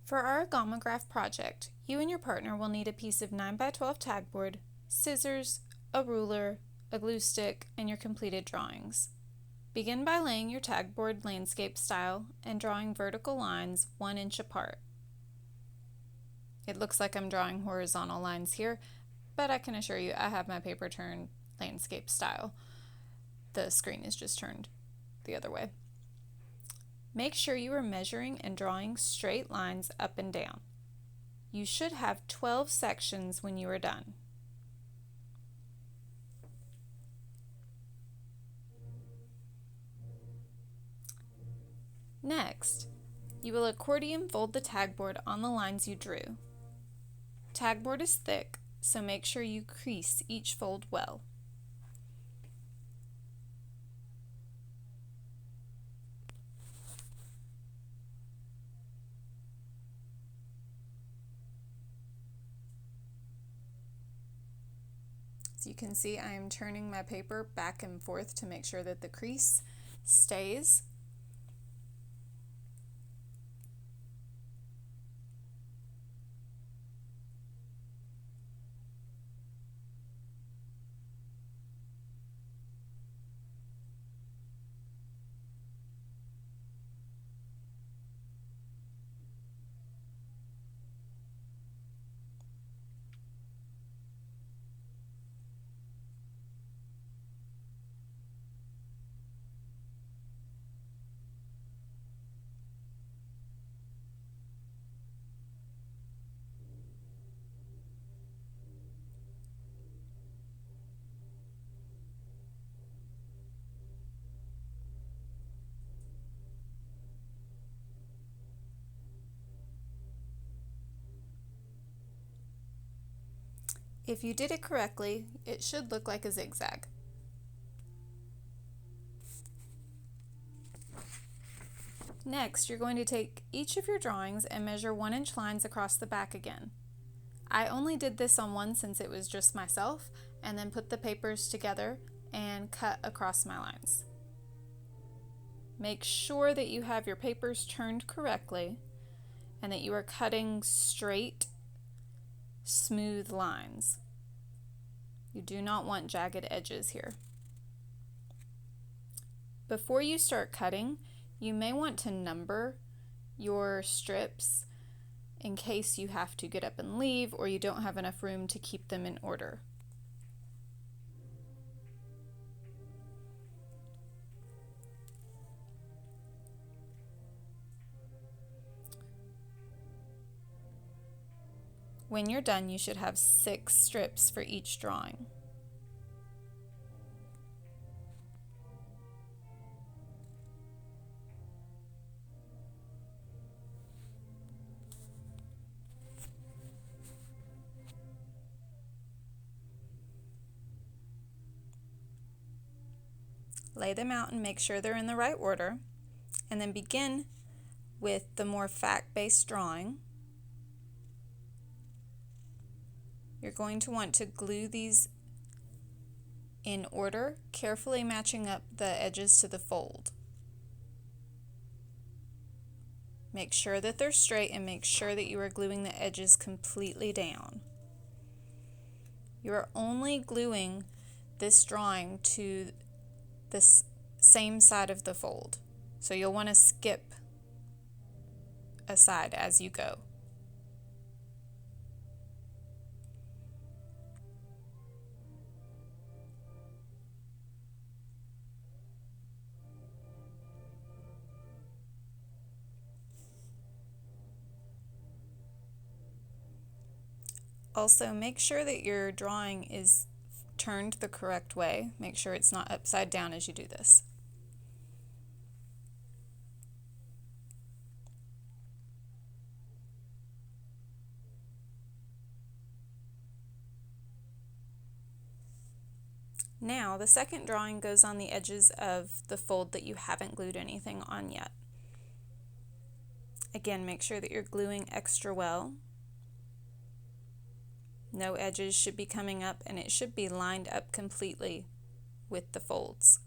For our Agamograph project, you and your partner will need a piece of 9x12 tagboard, scissors, a ruler, a glue stick, and your completed drawings. Begin by laying your tagboard landscape style and drawing vertical lines 1 inch apart. It looks like I'm drawing horizontal lines here, but I can assure you I have my paper turned landscape style. The screen is just turned the other way. Make sure you are measuring and drawing straight lines up and down. You should have 12 sections when you are done. Next, you will accordion fold the tagboard on the lines you drew. Tagboard is thick, so make sure you crease each fold well. As you can see, I am turning my paper back and forth to make sure that the crease stays. If you did it correctly, it should look like a zigzag. Next, you're going to take each of your drawings and measure 1 inch lines across the back again. I only did this on one since it was just myself, and then put the papers together and cut across my lines. Make sure that you have your papers turned correctly and that you are cutting straight, smooth lines. You do not want jagged edges here. Before you start cutting, you may want to number your strips in case you have to get up and leave or you don't have enough room to keep them in order. When you're done, you should have 6 strips for each drawing. Lay them out and make sure they're in the right order, and then begin with the more fact-based drawing. You're going to want to glue these in order, carefully matching up the edges to the fold. Make sure that they're straight and make sure that you are gluing the edges completely down. You are only gluing this drawing to the same side of the fold, so you'll want to skip a side as you go. Also, make sure that your drawing is turned the correct way. Make sure it's not upside down as you do this. Now, the second drawing goes on the edges of the fold that you haven't glued anything on yet. Again, make sure that you're gluing extra well. No edges should be coming up, and it should be lined up completely with the folds.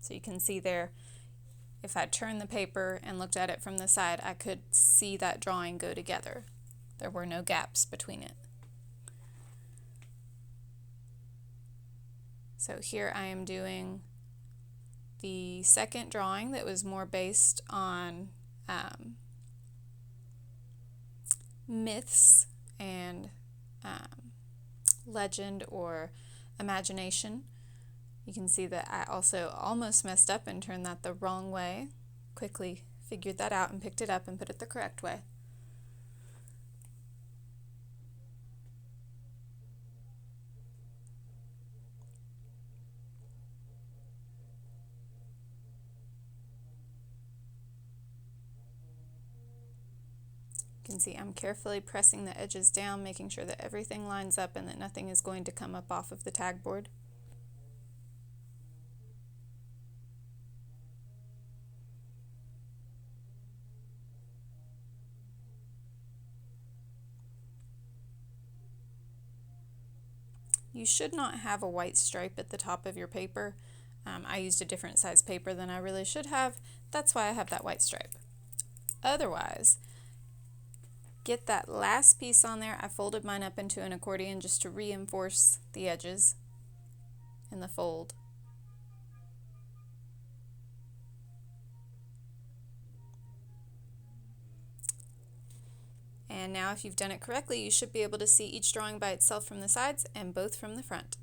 So you can see there, if I turned the paper and looked at it from the side, I could see that drawing go together. There were no gaps between it. So here I am doing the second drawing that was more based on myths and legend or imagination. You can see that I also almost messed up and turned that the wrong way. Quickly figured that out and picked it up and put it the correct way. You can see I'm carefully pressing the edges down, making sure that everything lines up and that nothing is going to come up off of the tag board. You should not have a white stripe at the top of your paper. I used a different size paper than I really should have. That's why I have that white stripe. Otherwise, get that last piece on there. I folded mine up into an accordion just to reinforce the edges in the fold. And now if you've done it correctly, you should be able to see each drawing by itself from the sides and both from the front.